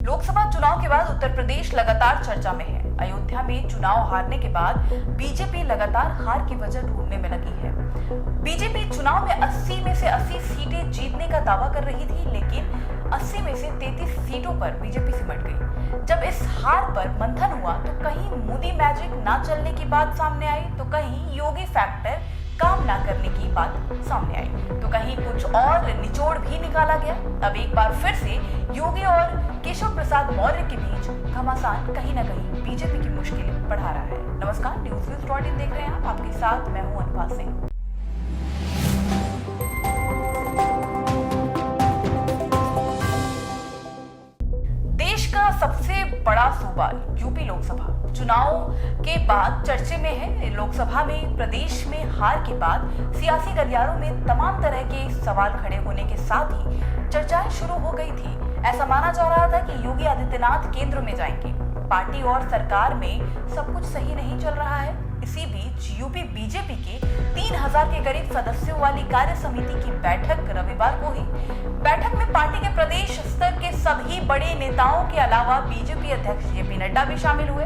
लोकसभा चुनाव के बाद उत्तर प्रदेश लगातार चर्चा में है। अयोध्या में चुनाव हारने के बाद बीजेपी लगातार हार की वजह ढूंढने में लगी है। बीजेपी चुनाव में 80 में से 80 सीटें जीतने का दावा कर रही थी, लेकिन 80 में से 33 सीटों पर बीजेपी सिमट गई। जब इस हार पर मंथन हुआ तो कहीं मोदी मैजिक ना चलने की बात सामने आई, तो कहीं योगी फैक्टर काम ना करने की बात सामने आई, तो कहीं कुछ और निचोड़ भी निकाला गया। अब एक बार फिर से योगी और केशव प्रसाद मौर्य के बीच घमासान कहीं ना कहीं बीजेपी की मुश्किलें बढ़ा रहा है। नमस्कार, न्यूज़ देख रहे हैं आप, आपके साथ मैं हूं अनुभा सिंह। देश का सबसे बड़ा सूबा यूपी लोकसभा चुनाव के बाद चर्चे में है। लोकसभा में प्रदेश में हार के बाद सियासी गलियारों में तमाम तरह के सवाल खड़े होने के साथ ही चर्चाएं शुरू हो गई थी। ऐसा माना जा रहा था कि योगी आदित्यनाथ केंद्र में जाएंगे। पार्टी और सरकार में सब कुछ सही नहीं चल रहा है। इसी बीच यूपी बीजेपी के 3000 के करीब सदस्यों वाली कार्य समिति की बैठक रविवार को हुई। बैठक में पार्टी के प्रदेश स्तर के सभी बड़े नेताओं के अलावा बीजेपी अध्यक्ष जेपी नड्डा भी शामिल हुए।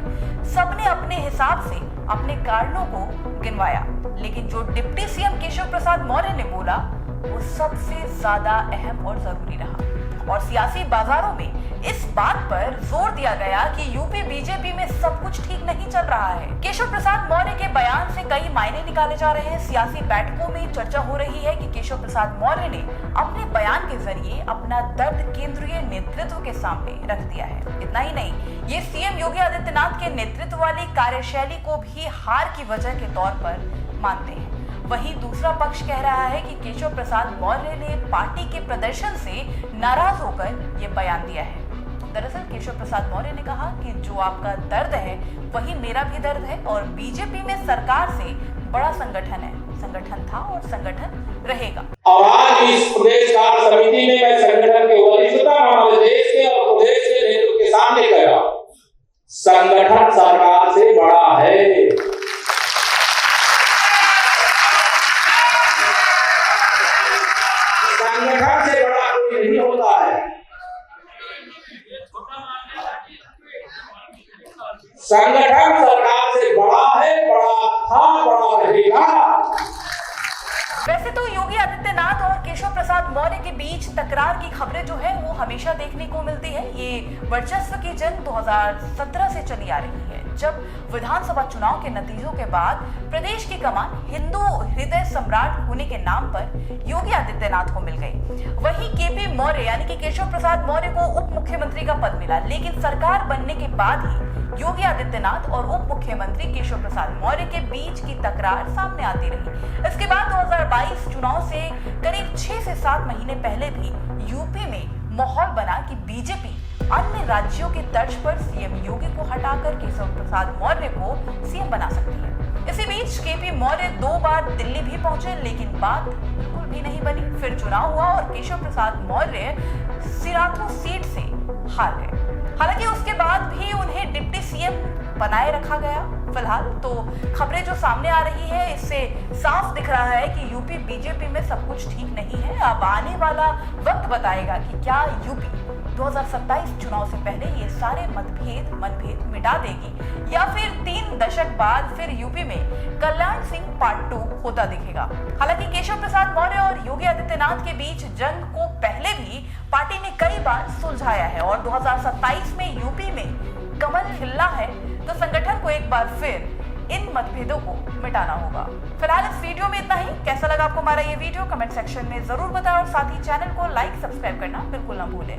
सबने अपने हिसाब से अपने कारणों को गिनवाया, लेकिन जो डिप्टी सीएम केशव प्रसाद मौर्य ने बोला वो सबसे ज्यादा अहम और जरूरी रहा। और सियासी बाजारों में इस बात पर जोर दिया गया कि यूपी बीजेपी में सब कुछ ठीक नहीं चल रहा है। केशव प्रसाद मौर्य के बयान से कई मायने निकाले जा रहे हैं। सियासी बैठकों में चर्चा हो रही है कि केशव प्रसाद मौर्य ने अपने बयान के जरिए अपना दर्द केंद्रीय नेतृत्व के सामने रख दिया है। इतना ही नहीं, ये सीएम योगी आदित्यनाथ के नेतृत्व वाली कार्यशैली को भी हार की वजह के तौर पर मानते हैं। वहीं दूसरा पक्ष कह रहा है कि केशव प्रसाद मौर्य ने पार्टी के प्रदर्शन से नाराज होकर ये बयान दिया है। दरअसल केशव प्रसाद मौर्य ने कहा कि जो आपका दर्द है वही मेरा भी दर्द है, और बीजेपी में सरकार से बड़ा संगठन है, संगठन था और संगठन रहेगा। और आज इस प्रदेश कार्य समिति में मैं संगठन के वरिष्ठता हमारे देश के और प्रदेश के नेतृत्व के सामने कह रहा हूं, संगठन सरकार से बड़ा है। संगठन से बड़ा कोई नहीं होता है। संगठन सरकार से बड़ा है, बड़ा था, बड़ा रहेगा। वैसे तो योगी आदित्यनाथ और केशव प्रसाद मौर्य के बीच तकरार की खबरें जो है वो हमेशा देखने को मिलती है। ये वर्चस्व की जंग 2017 से चली आ रही है, जब विधानसभा चुनाव के नतीजों के बाद प्रदेश की कमान हिंदू हृदय सम्राट होने के नाम पर योगी आदित्यनाथ को मिल गई। वहीं केपी मौर्य यानी कि केशव प्रसाद मौर्य को उप मुख्यमंत्री का पद मिला, लेकिन सरकार बनने के बाद ही योगी आदित्यनाथ और उप मुख्यमंत्री केशव प्रसाद मौर्य के बीच की तकरार सामने आती रही। इसके बाद 2022 चुनाव से करीब 6 से 7 महीने पहले भी यूपी में माहौल बना कि बीजेपी अन्य राज्यों की तर्ज पर सीएम योगी को हटाकर केशव प्रसाद मौर्य को सीएम बना सकती है। इसी बीच केपी मौर्य 2 बार दिल्ली भी पहुंचे, लेकिन बात बिल्कुल भी नहीं बनी। फिर चुनाव हुआ और केशव प्रसाद मौर्य सिराथू सीट से हार गए। हालांकि उसके बाद भी उन्हें डिप्टी सीएम बनाए रखा गया। फिलहाल तो खबरें जो सामने आ रही है इससे साफ दिख रहा है कि यूपी बीजेपी में सब कुछ ठीक नहीं है। अब आने वाला वक्त बताएगा कि क्या यूपी 2027 चुनाव से पहले ये सारे मनभेद मिटा देगी, या फिर 3 दशक बाद फिर यूपी में कल्याण सिंह पार्ट 2 होता दिखेगा। हालांकि केशव प्रसाद मौर्य और योगी आदित्यनाथ के बीच जंग को पहले भी पार्टी ने कई बार सुलझाया है, और 2027 में यूपी में कमल खिलना है तो संगठन को एक बार फिर इन मतभेदों को मिटाना होगा। फिलहाल इस वीडियो में इतना ही। कैसा लगा आपको हमारा ये वीडियो कमेंट सेक्शन में जरूर बताएं, और साथ ही चैनल को लाइक सब्सक्राइब करना बिल्कुल ना भूलें।